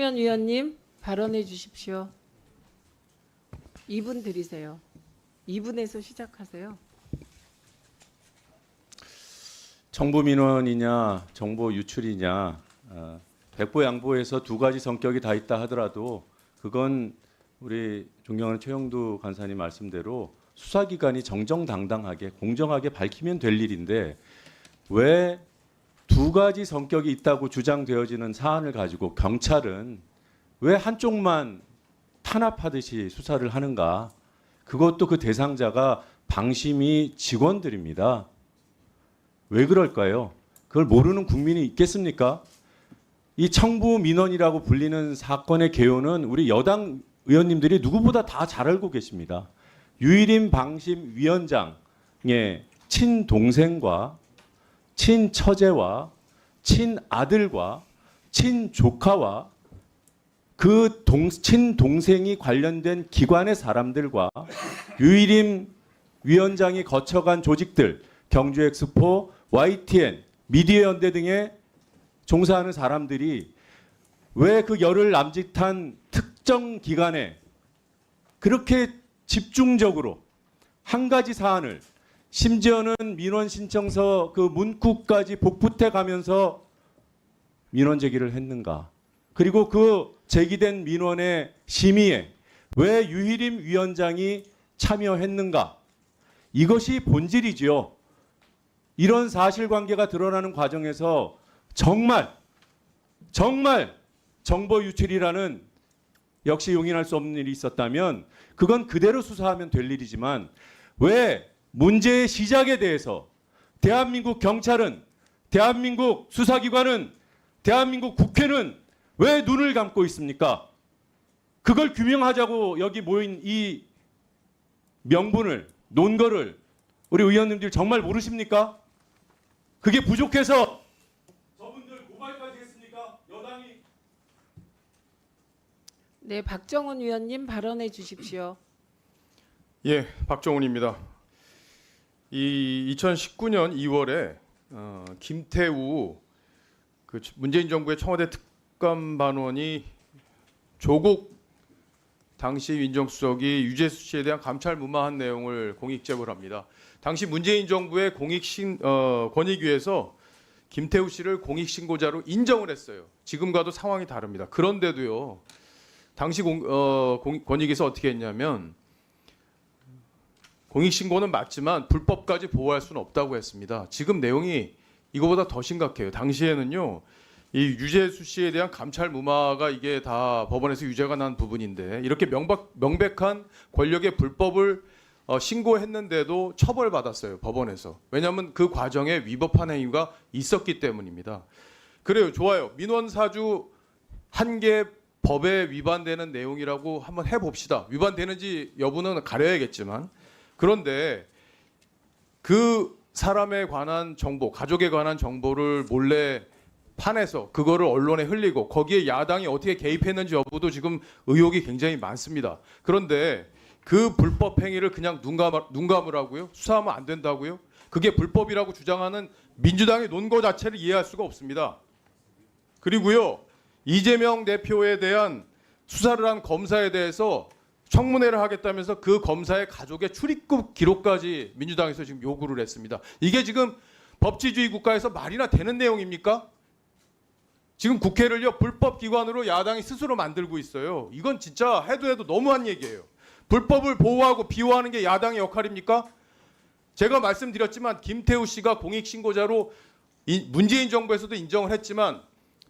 박정면 위원님 발언해 주십시오. 2분 드리세요. 2분에서 시작하세요. 정보 민원이냐 정보 유출이냐 백보양보에서 두 가지 성격이 다 있다 하더라도 그건 우리 존경하는 최영두 간사님 말씀대로 수사기관이 정정당당하게 공정하게 밝히면 될 일인데 왜 두 가지 성격이 있다고 주장되어지는 사안을 가지고 경찰은 왜 한쪽만 탄압하듯이 수사를 하는가? 그것도 그 대상자가 방심이 직원들입니다. 왜 그럴까요? 그걸 모르는 국민이 있겠습니까? 이 청부 민원이라고 불리는 사건의 개요는 우리 여당 의원님들이 누구보다 다 잘 알고 계십니다. 유일임 방심 위원장의 친동생과 친처제와 친아들과 친조카와 그 친동생이 관련된 기관의 사람들과 유일임 위원장이 거쳐간 조직들 경주엑스포, YTN, 미디어연대 등에 종사하는 사람들이 왜 그 열흘 남짓한 특정 기간에 그렇게 집중적으로 한 가지 사안을 심지어는 민원 신청서 그 문구까지 복붙해 가면서 민원 제기를 했는가? 그리고 그 제기된 민원의 심의에 왜 유일임 위원장이 참여했는가? 이것이 본질이지요. 이런 사실관계가 드러나는 과정에서 정말 정보 유출이라는 역시 용인할 수 없는 일이 있었다면 그건 그대로 수사하면 될 일이지만 왜 문제의 시작에 대해서 대한민국 경찰은 대한민국 수사기관은 대한민국 국회는 왜 눈을 감고 있습니까? 그걸 규명하자고 여기 모인 이 명분을 논거를 우리 의원님들 정말 모르십니까? 그게 부족해서 저분들 고발까지 했습니까? 여당이. 네, 박정훈 위원님 발언해 주십시오. 예, 박정훈입니다. 이 2019년 2월에 김태우 그 문재인 정부의 청와대 특감반원이 조국 당시 민정수석이 유재수 씨에 대한 감찰 무마한 내용을 공익 제보를 합니다. 당시 문재인 정부의 권익위에서 김태우 씨를 공익신고자로 인정을 했어요. 지금과도 상황이 다릅니다. 그런데도요, 당시 권익위에서 어떻게 했냐면 공익신고는 맞지만 불법까지 보호할 수는 없다고 했습니다. 지금 내용이 이거보다 더 심각해요. 당시에는요, 이 유재수 씨에 대한 감찰 무마가 이게 다 법원에서 유죄가 난 부분인데 이렇게 명백한 권력의 불법을 신고했는데도 처벌받았어요, 법원에서. 왜냐하면 그 과정에 위법한 행위가 있었기 때문입니다. 그래요, 좋아요. 민원 사주 한 개 법에 위반되는 내용이라고 한번 해봅시다. 위반되는지 여부는 가려야겠지만, 그런데 그 사람에 관한 정보, 가족에 관한 정보를 몰래 파내서 그거를 언론에 흘리고 거기에 야당이 어떻게 개입했는지 여부도 지금 의혹이 굉장히 많습니다. 그런데 그 불법 행위를 그냥 눈 감으라고요? 수사하면 안 된다고요? 그게 불법이라고 주장하는 민주당의 논거 자체를 이해할 수가 없습니다. 그리고요, 이재명 대표에 대한 수사를 한 검사에 대해서 청문회를 하겠다면서 그 검사의 가족의 출입국 기록까지 민주당에서 지금 요구를 했습니다. 이게 지금 법치주의 국가에서 말이나 되는 내용입니까? 지금 국회를요, 불법 기관으로 야당이 스스로 만들고 있어요. 이건 진짜 해도 너무한 얘기예요. 불법을 보호하고 비호하는 게 야당의 역할입니까? 제가 말씀드렸지만 김태우 씨가 공익신고자로 문재인 정부에서도 인정을 했지만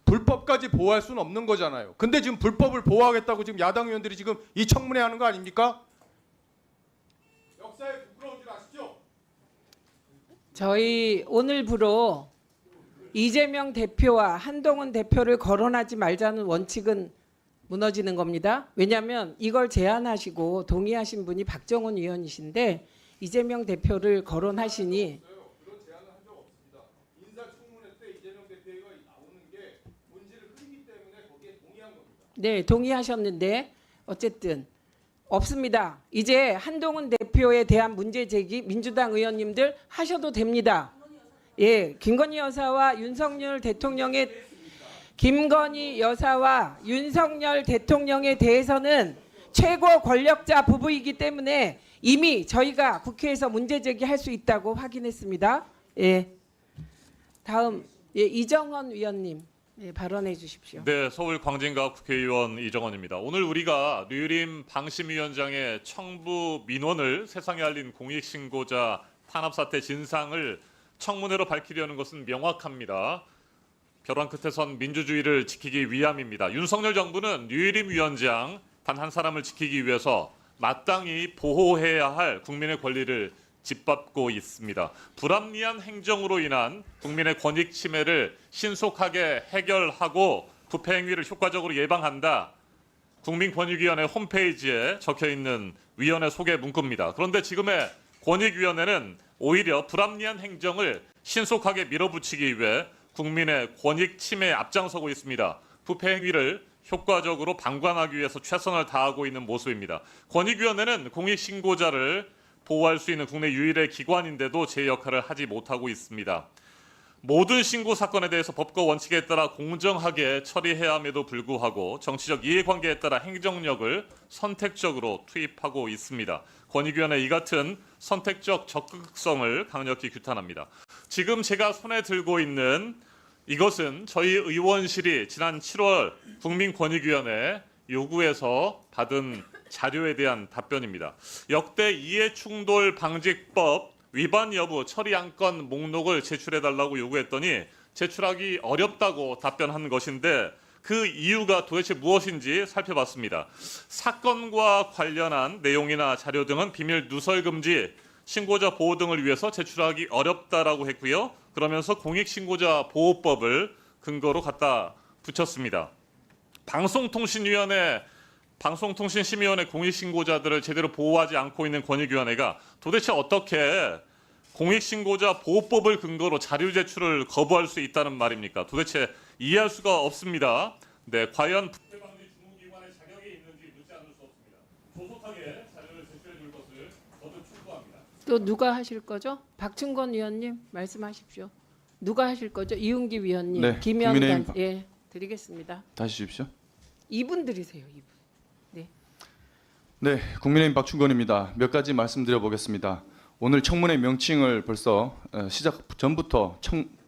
불법까지 보호할 수는 없는 거잖아요. 근데 지금 불법을 보호하겠다고 지금 야당 의원들이 지금 이 청문회 하는 거 아닙니까? 역사에 부끄러운 줄 아시죠? 저희 오늘부로 이재명 대표와 한동훈 대표를 거론하지 말자는 원칙은 무너지는 겁니다. 왜냐하면 이걸 제안하시고 동의하신 분이 박정훈 의원이신데 이재명 대표를 거론하시니 그런 제안을 한 적 없습니다. 인사청문회 때 이재명 대표가 나오는 게 본질을 흐리기 때문에 거기에 동의한 겁니다. 네, 동의하셨는데 어쨌든 없습니다. 이제 한동훈 대표에 대한 문제 제기 민주당 의원님들 하셔도 됩니다. 예, 김건희 여사와 윤석열 대통령의 김건희 여사와 윤석열 대통령에 대해서는 최고 권력자 부부이기 때문에 이미 저희가 국회에서 문제 제기할 수 있다고 확인했습니다. 예. 다음 이정헌 위원님 발언해 주십시오. 네, 서울 광진갑 국회의원 이정헌입니다. 오늘 우리가 류림 방심위원장의 청부 민원을 세상에 알린 공익신고자 탄압 사태 진상을 청문회로 밝히려는 것은 명확합니다. 벼랑 끝에 선 민주주의를 지키기 위함입니다. 윤석열 정부는 류림 위원장 단 한 사람을 지키기 위해서 마땅히 보호해야 할 국민의 권리를 짓밟고 있습니다. 불합리한 행정으로 인한 국민의 권익 침해를 신속하게 해결하고 부패 행위를 효과적으로 예방한다. 국민권익위원회 홈페이지에 적혀있는 위원회 소개 문구입니다. 그런데 지금의 권익위원회는 오히려 불합리한 행정을 신속하게 밀어붙이기 위해 국민의 권익 침해에 앞장서고 있습니다. 부패 행위를 효과적으로 방관하기 위해서 최선을 다하고 있는 모습입니다. 권익위원회는 공익신고자를 보호할 수 있는 국내 유일의 기관인데도 제 역할을 하지 못하고 있습니다. 모든 신고 사건에 대해서 법과 원칙에 따라 공정하게 처리해야 함에도 불구하고 정치적 이해관계에 따라 행정력을 선택적으로 투입하고 있습니다. 권익위원회 이 같은 선택적 적극성을 강력히 규탄합니다. 지금 제가 손에 들고 있는 이것은 저희 의원실이 지난 7월 국민권익위원회 요구에서 받은 자료에 대한 답변입니다. 역대 이해충돌 방지법 위반 여부 처리 안건 목록을 제출해달라고 요구했더니 제출하기 어렵다고 답변한 것인데 그 이유가 도대체 무엇인지 살펴봤습니다. 사건과 관련한 내용이나 자료 등은 비밀 누설 금지, 신고자 보호 등을 위해서 제출하기 어렵다라고 했고요. 그러면서 공익신고자 보호법을 근거로 갖다 붙였습니다. 방송통신심의위원회 공익신고자들을 제대로 보호하지 않고 있는 권익위원회가 도대체 어떻게 공익신고자 보호법을 근거로 자료 제출을 거부할 수 있다는 말입니까? 도대체 이해할 수가 없습니다. 네, 과연 부패방지 주무기관의 자격이 있는지 묻지 않을 수 없습니다. 조속하게 자료를 제출해 줄 것을 거듭 촉구합니다. 또 누가 하실 거죠? 박충건 위원님 말씀하십시오. 누가 하실 거죠? 이은기 위원님, 네, 김영단 국민의힘 예 드리겠습니다. 다시 주십시오. 2분 드리세요. 2분. 네, 국민의힘 박충건입니다. 몇 가지 말씀드려 보겠습니다. 오늘 청문회 명칭을 벌써 시작 전부터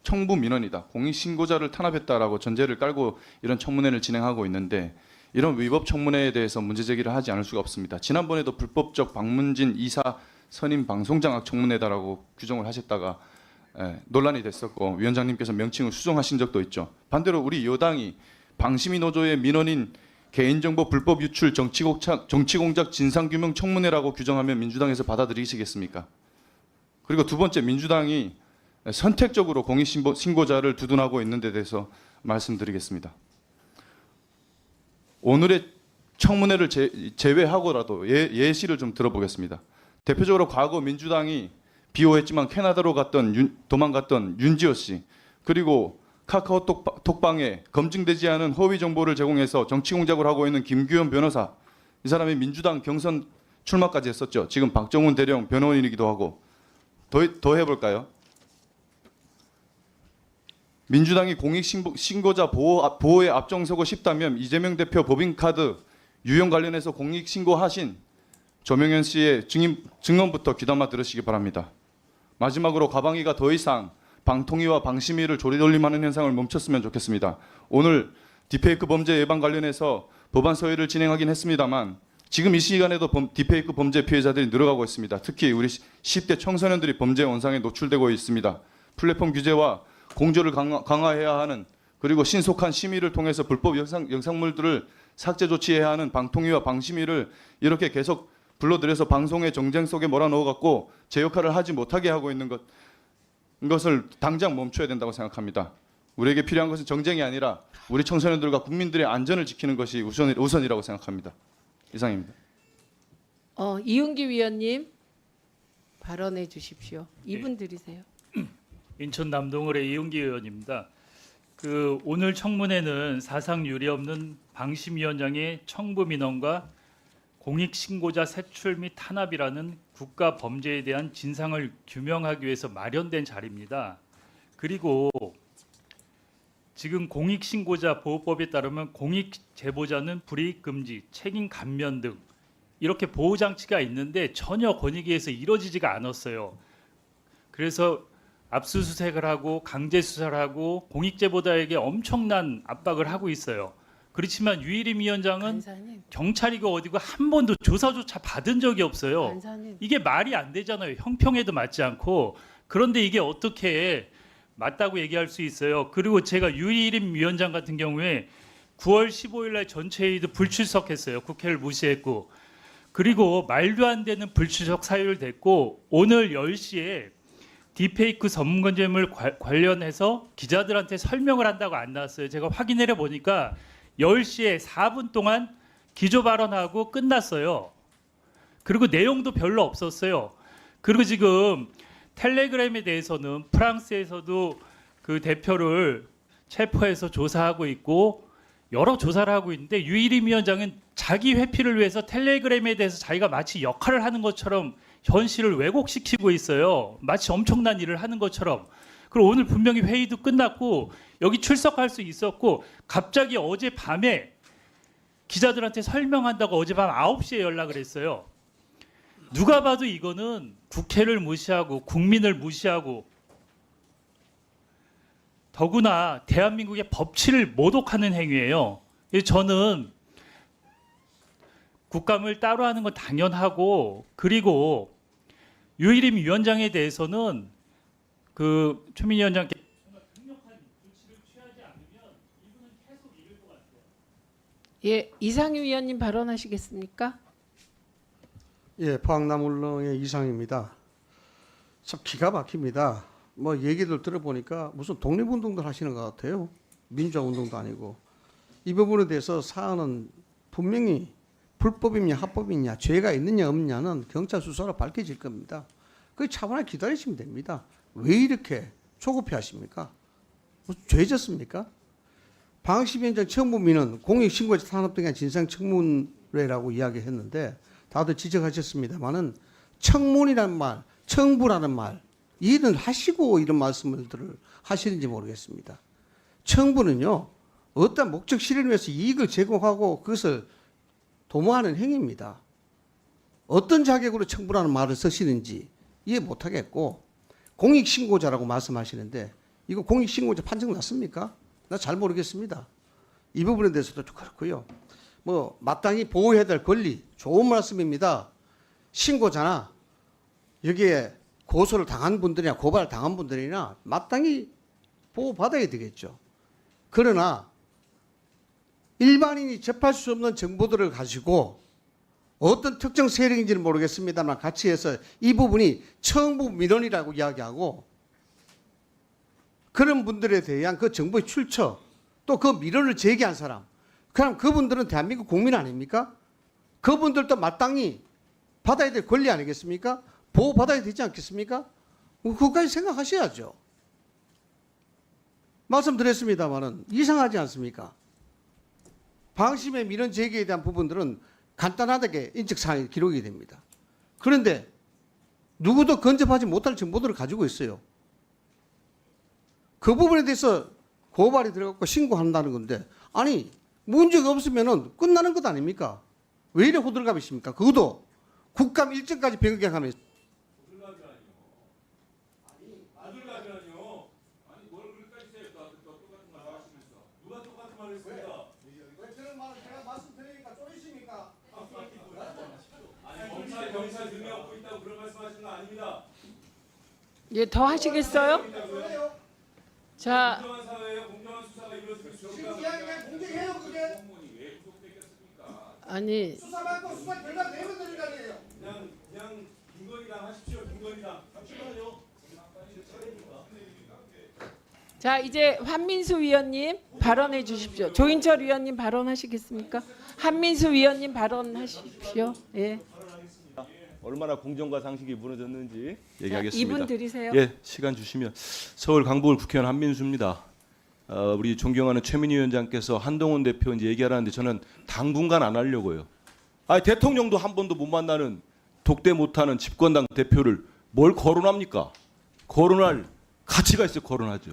청부 민원이다, 공익신고자를 탄압했다라고 전제를 깔고 이런 청문회를 진행하고 있는데 이런 위법 청문회에 대해서 문제 제기를 하지 않을 수가 없습니다. 지난번에도 불법적 박문진 이사 선임 방송장악 청문회다라고 규정을 하셨다가 논란이 됐었고 위원장님께서 명칭을 수정하신 적도 있죠. 반대로 우리 여당이 방심위 노조의 민원인 개인정보 불법 유출 정치공작 진상규명 청문회라고 규정하면 민주당에서 받아들이시겠습니까? 그리고 두 번째, 민주당이 선택적으로 공익신고자를 두둔하고 있는 데 대해서 말씀드리겠습니다. 오늘의 청문회를 제외하고라도 예시를 좀 들어보겠습니다. 대표적으로 과거 민주당이 비호했지만 캐나다로 도망갔던 윤지호 씨, 그리고 카카오톡방에 검증되지 않은 허위 정보를 제공해서 정치 공작을 하고 있는 김규현 변호사, 이 사람이 민주당 경선 출마까지 했었죠. 지금 박정훈 대령 변호인이기도 하고. 더 해볼까요? 민주당이 공익신고자 보호에 앞장서고 싶다면 이재명 대표 법인카드 유용 관련해서 공익신고하신 조명현 씨의 증언부터 귀담아 들으시기 바랍니다. 마지막으로 과방위가 더 이상 방통위와 방심위를 조리돌림하는 현상을 멈췄으면 좋겠습니다. 오늘 딥페이크 범죄 예방 관련해서 법안 소위를 진행하긴 했습니다만 지금 이 시간에도 딥페이크 범죄 피해자들이 늘어가고 있습니다. 특히 우리 10대 청소년들이 범죄 원상에 노출되고 있습니다. 플랫폼 규제와 공조를 강화해야 하는, 그리고 신속한 심의를 통해서 불법 영상물들을 삭제 조치해야 하는 방통위와 방심위를 이렇게 계속 불러들여서 방송의 정쟁 속에 몰아넣어갖고 제 역할을 하지 못하게 하고 있는 것을 당장 멈춰야 된다고 생각합니다. 우리에게 필요한 것은 정쟁이 아니라 우리 청소년들과 국민들의 안전을 지키는 것이 우선이라고 생각합니다. 이상입니다. 이은기 위원님 발언해 주십시오. 2분 드리세요. 인천 남동을의 이은기 의원입니다. 오늘 청문회는 사상 유례 없는 방심위원장의 청부 민원과 공익신고자 색출 및 탄압이라는 국가 범죄에 대한 진상을 규명하기 위해서 마련된 자리입니다. 그리고 지금 공익신고자 보호법에 따르면 공익 제보자는 불이익 금지, 책임 감면 등 이렇게 보호 장치가 있는데 전혀 권익위에서 이루어지지가 않았어요. 그래서 압수수색을 하고 강제 수사를 하고 공익 제보자에게 엄청난 압박을 하고 있어요. 그렇지만 유일임 위원장은 간사님, 경찰이고 어디고 한 번도 조사조차 받은 적이 없어요. 간사님. 이게 말이 안 되잖아요. 형평에도 맞지 않고. 그런데 이게 어떻게 맞다고 얘기할 수 있어요. 그리고 제가 유일임 위원장 같은 경우에 9월 15일 날 전체 회의도 불출석했어요. 국회를 무시했고. 그리고 말도 안 되는 불출석 사유를 댔고 오늘 10시에 딥페이크 전문점을 관련해서 기자들한테 설명을 한다고 안 나왔어요. 제가 확인해 보니까 10시에 4분 동안 기조 발언하고 끝났어요. 그리고 내용도 별로 없었어요. 그리고 지금 텔레그램에 대해서는 프랑스에서도 그 대표를 체포해서 조사하고 있고 여러 조사를 하고 있는데 유일임 위원장은 자기 회피를 위해서 텔레그램에 대해서 자기가 마치 역할을 하는 것처럼 현실을 왜곡시키고 있어요. 마치 엄청난 일을 하는 것처럼. 그리고 오늘 분명히 회의도 끝났고 여기 출석할 수 있었고 갑자기 어젯밤에 기자들한테 설명한다고 어젯밤 9시에 연락을 했어요. 누가 봐도 이거는 국회를 무시하고 국민을 무시하고 더구나 대한민국의 법치를 모독하는 행위예요. 저는 국감을 따로 하는 건 당연하고 그리고 유일임 위원장에 대해서는 그 최민희 위원장께 강력한 조치를 취하지 않으면 이분은 계속 이럴 것 같아요. 예, 이상희 위원님 발언하시겠습니까? 예, 포항나물릉의 이상입니다. 참 기가 막힙니다. 뭐 얘기들 들어보니까 무슨 독립운동들 하시는 것 같아요. 민주화 운동도 아니고. 이 부분에 대해서 사안은 분명히 불법이냐 합법이냐 죄가 있느냐 없느냐는 경찰 수사로 밝혀질 겁니다. 그 차분하게 기다리시면 됩니다. 왜 이렇게 조급해 하십니까? 무슨 죄졌습니까? 방시위원장 청부민은 공익신고자 탄압 등의 진상청문회라고 이야기했는데 다들 지적하셨습니다만은 청문이라는 말, 청부라는 말 이해는 하시고 이런 말씀들을 하시는지 모르겠습니다. 청부는요 어떤 목적 실현을 위해서 이익을 제공하고 그것을 도모하는 행위입니다. 어떤 자격으로 청부라는 말을 쓰시는지 이해 못하겠고 공익신고자라고 말씀하시는데 이거 공익신고자 판정 났습니까? 나 잘 모르겠습니다. 이 부분에 대해서도 좀 그렇고요. 뭐 마땅히 보호해야 될 권리 좋은 말씀입니다. 신고자나 여기에 고소를 당한 분들이나 고발을 당한 분들이나 마땅히 보호받아야 되겠죠. 그러나 일반인이 접할 수 없는 정보들을 가지고 어떤 특정 세력인지는 모르겠습니다만 같이 해서 이 부분이 청부 민원이라고 이야기하고 그런 분들에 대한 그 정보의 출처 또 그 민원을 제기한 사람 그럼 그분들은 대한민국 국민 아닙니까? 그분들도 마땅히 받아야 될 권리 아니겠습니까? 보호받아야 되지 않겠습니까? 그것까지 생각하셔야죠. 말씀드렸습니다마는 이상하지 않습니까? 방심의 민원 제기에 대한 부분들은 간단하게 인적사항이 기록이 됩니다. 그런데 누구도 근접하지 못할 정보들을 가지고 있어요. 그 부분에 대해서 고발이 들어가고 신고한다는 건데 아니 문제가 없으면 끝나는 것 아닙니까? 왜 이래 호들갑이십니까? 그것도 국감 일정까지 변경하면서 예, 더 하시겠어요? 자, 아니 수사받고 수사 결과 내면 되는 거 아니에요? 그냥 김건희랑 하십시오. 김건희랑. 자 이제 한민수 위원님 발언해 주십시오. 조인철 위원님 발언하시겠습니까? 한민수 위원님 발언하십시오. 예. 얼마나 공정과 상식이 무너졌는지 자, 얘기하겠습니다. 2분 드리세요. 예, 시간 주시면 서울 강북을 국회의원 한민수입니다. 우리 존경하는 최민희 위원장께서 한동훈 대표 이제 얘기하라는데 저는 당분간 안 하려고요. 대통령도 한 번도 못 만나는 독대 못하는 집권당 대표를 뭘 거론합니까? 거론할 가치가 있어 거론하죠.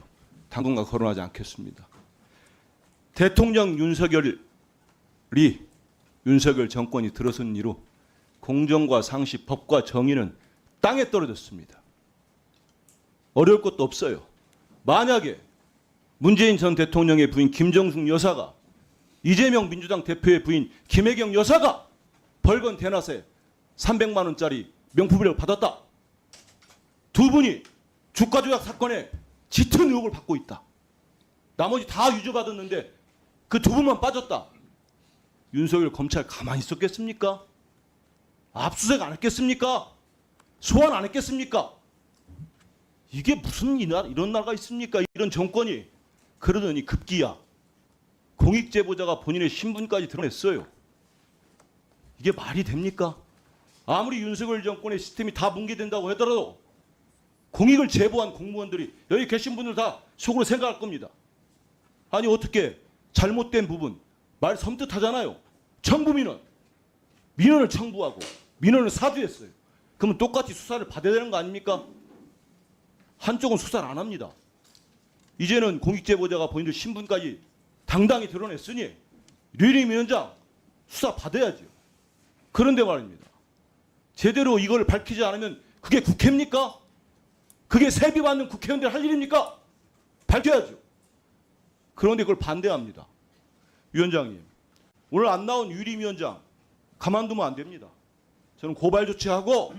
당분간 거론하지 않겠습니다. 대통령 윤석열 정권이 들어선 이후 공정과 상식, 법과 정의는 땅에 떨어졌습니다. 어려울 것도 없어요. 만약에 문재인 전 대통령의 부인 김정숙 여사가 이재명 민주당 대표의 부인 김혜경 여사가 벌건 대낮에 300만 원짜리 명품을 받았다. 두 분이 주가 조작 사건에 짙은 의혹을 받고 있다. 나머지 다 유죄받았는데 그 두 분만 빠졌다. 윤석열 검찰 가만히 있었겠습니까? 압수수색 안 했겠습니까? 소환 안 했겠습니까? 이게 무슨 이런 나라가 있습니까? 이런 정권이. 그러더니 급기야 공익제보자가 본인의 신분까지 드러냈어요. 이게 말이 됩니까? 아무리 윤석열 정권의 시스템이 다 붕괴된다고 하더라도 공익을 제보한 공무원들이 여기 계신 분들 다 속으로 생각할 겁니다. 아니 어떻게 잘못된 부분 말 섬뜩하잖아요. 청부민원 민원을 청부하고 민원을 사주했어요. 그러면 똑같이 수사를 받아야 되는 거 아닙니까? 한쪽은 수사를 안 합니다. 이제는 공익제보자가 본인들 신분까지 당당히 드러냈으니 류일임 위원장 수사 받아야죠. 그런데 말입니다. 제대로 이걸 밝히지 않으면 그게 국회입니까? 그게 세비 받는 국회의원들 할 일입니까? 밝혀야죠. 그런데 그걸 반대합니다. 위원장님, 오늘 안 나온 류일임 위원장 가만두면 안 됩니다. 저는 고발 조치하고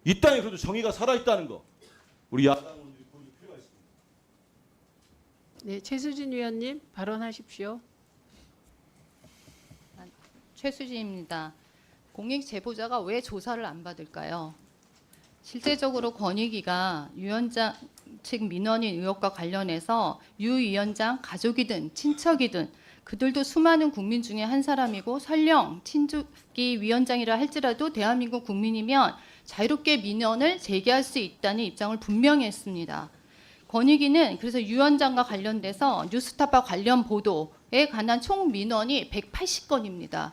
이 땅에 그래도 정의가 살아있다는 거 우리 야당 의원들이 보일 필요가 있습니다. 네, 최수진 위원님 발언하십시오. 최수진입니다. 공익 제보자가 왜 조사를 안 받을까요? 실제적으로 권익위가 유 위원장 측 민원인 의혹과 관련해서 유 위원장 가족이든 친척이든 그들도 수많은 국민 중에 한 사람이고 설령 친족이 위원장이라 할지라도 대한민국 국민이면 자유롭게 민원을 제기할 수 있다는 입장을 분명히 했습니다. 권익위는 그래서 유 위원장과 관련돼서 뉴스타파 관련 보도에 관한 총 민원이 180건입니다.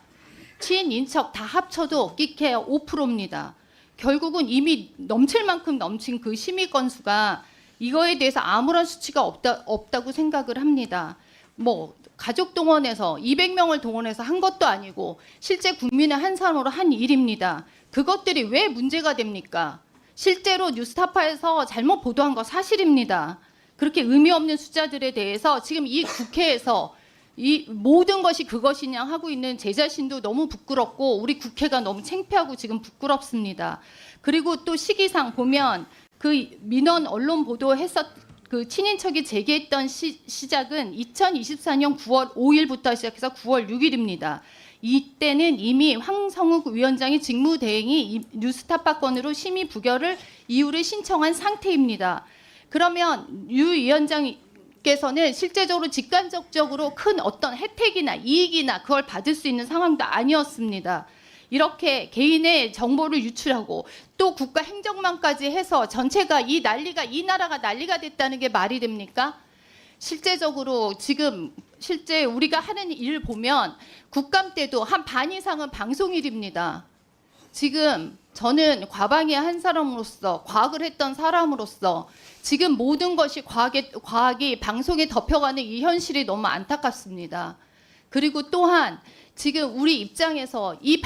친인척 다 합쳐도 끼케야 5%입니다. 결국은 이미 넘칠 만큼 넘친 그 심의 건수가 이거에 대해서 아무런 수치가 없다고 생각을 합니다. 뭐 가족 동원해서 200명을 동원해서 한 것도 아니고 실제 국민의 한 사람으로 한 일입니다. 그것들이 왜 문제가 됩니까? 실제로 뉴스타파에서 잘못 보도한 거 사실입니다. 그렇게 의미 없는 숫자들에 대해서 지금 이 국회에서 이 모든 것이 그것이냐 하고 있는 제 자신도 너무 부끄럽고 우리 국회가 너무 창피하고 지금 부끄럽습니다. 그리고 또 시기상 보면 그 민원 언론 보도했었 그 친인척이 제기했던 시작은 2024년 9월 5일부터 시작해서 9월 6일입니다. 이때는 이미 황성욱 위원장이 직무대행이 뉴스타파 건으로 심의 부결을 이유를 신청한 상태입니다. 그러면 유 위원장께서는 실제적으로 직간접적으로 큰 어떤 혜택이나 이익이나 그걸 받을 수 있는 상황도 아니었습니다. 이렇게 개인의 정보를 유출하고 또 국가 행정망까지 해서 전체가 이 나라가 난리가 됐다는 게 말이 됩니까? 실제적으로 지금 실제 우리가 하는 일 보면 국감 때도 한 반 이상은 방송일입니다. 지금 저는 과방의 한 사람으로서 과학을 했던 사람으로서 지금 모든 것이 과학이 방송에 덮여가는 이 현실이 너무 안타깝습니다. 그리고 또한 지금 우리 입장에서 이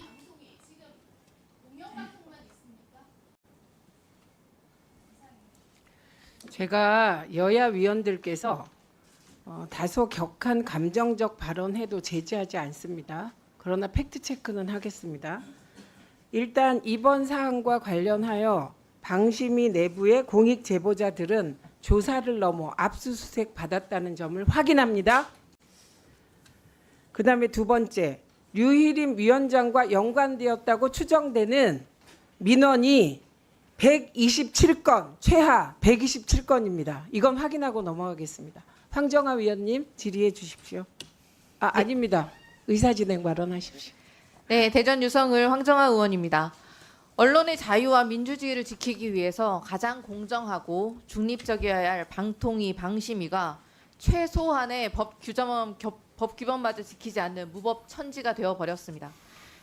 제가 여야 위원들께서 다소 격한 감정적 발언해도 제지하지 않습니다. 그러나 팩트 체크는 하겠습니다. 일단 이번 사안과 관련하여 방심위 내부의 공익 제보자들은 조사를 넘어 압수수색 받았다는 점을 확인합니다. 그다음에 두 번째, 류일임 위원장과 연관되었다고 추정되는 민원이 127건, 최하 127건입니다. 이건 확인하고 넘어가겠습니다. 황정아 위원님 질의해 주십시오. 아닙니다. 의사진행 발언하십시오. 네, 대전 유성을 황정아 의원입니다. 언론의 자유와 민주주의를 지키기 위해서 가장 공정하고 중립적이어야 할 방통위, 방심위가 최소한의 법 규범마저 지키지 않는 무법 천지가 되어버렸습니다.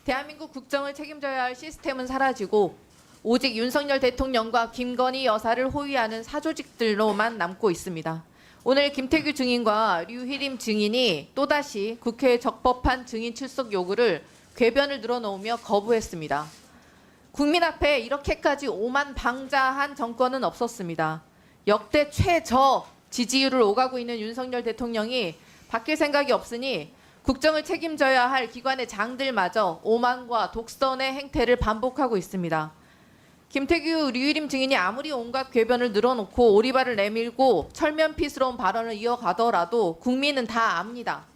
대한민국 국정을 책임져야 할 시스템은 사라지고 오직 윤석열 대통령과 김건희 여사를 호위하는 사조직들로만 남고 있습니다. 오늘 김태규 증인과 류희림 증인이 또다시 국회에 적법한 증인 출석 요구를 궤변을 늘어놓으며 거부했습니다. 국민 앞에 이렇게까지 오만방자한 정권은 없었습니다. 역대 최저 지지율을 오가고 있는 윤석열 대통령이 바뀔 생각이 없으니 국정을 책임져야 할 기관의 장들마저 오만과 독선의 행태를 반복하고 있습니다. 김태규, 류희림 증인이 아무리 온갖 궤변을 늘어놓고 오리발을 내밀고 철면피스러운 발언을 이어가더라도 국민은 다 압니다.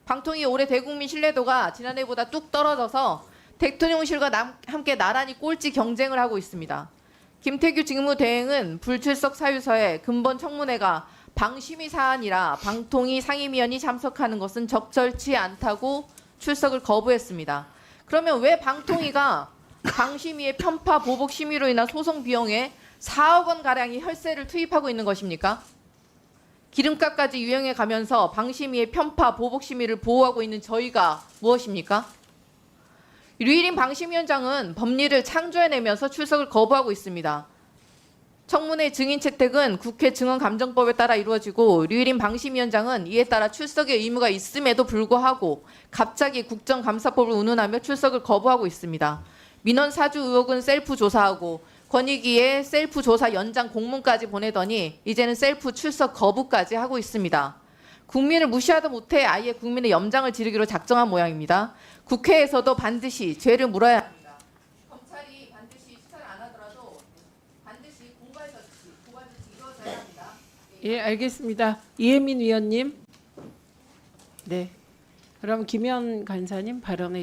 방통위 올해 대국민 신뢰도가 지난해보다 뚝 떨어져서 대통령실과 함께 나란히 꼴찌 경쟁을 하고 있습니다. 김태규 직무대행은 불출석 사유서에 근본 청문회가 방심위 사안이라 방통위 상임위원이 참석하는 것은 적절치 않다고 출석을 거부했습니다. 그러면 왜 방통위가 방심위의 편파 보복 심의로 인한 소송 비용에 4억 원 가량의 혈세를 투입하고 있는 것입니까? 기름값까지 유행해 가면서 방심위의 편파 보복 심의를 보호하고 있는 저희가 무엇입니까? 류희림 방심위원장은 법리를 창조해내면서 출석을 거부하고 있습니다. 청문회 증인 채택은 국회 증언감정법에 따라 이루어지고 류희림 방심위원장은 이에 따라 출석의 의무가 있음에도 불구하고 갑자기 국정감사법을 운운하며 출석을 거부하고 있습니다. 민원 사주 의혹은 셀프 조사하고 권익위에 셀프 조사 연장 공문까지 보내더니 이제는 셀프 출석 거부까지 하고 있습니다. 국민을 무시하다 못해 아예 국민의 염장을 지르기로 작정한 모양입니다. 국회에서도 반드시 죄를 물어야 합니다. 검찰이 반드시 수사를 안 하더라도 반드시 고발 조치 이루어져야 합니다. 예, 알겠습니다. 이혜민 위원님. 네. 그럼 김현 간사님 발언해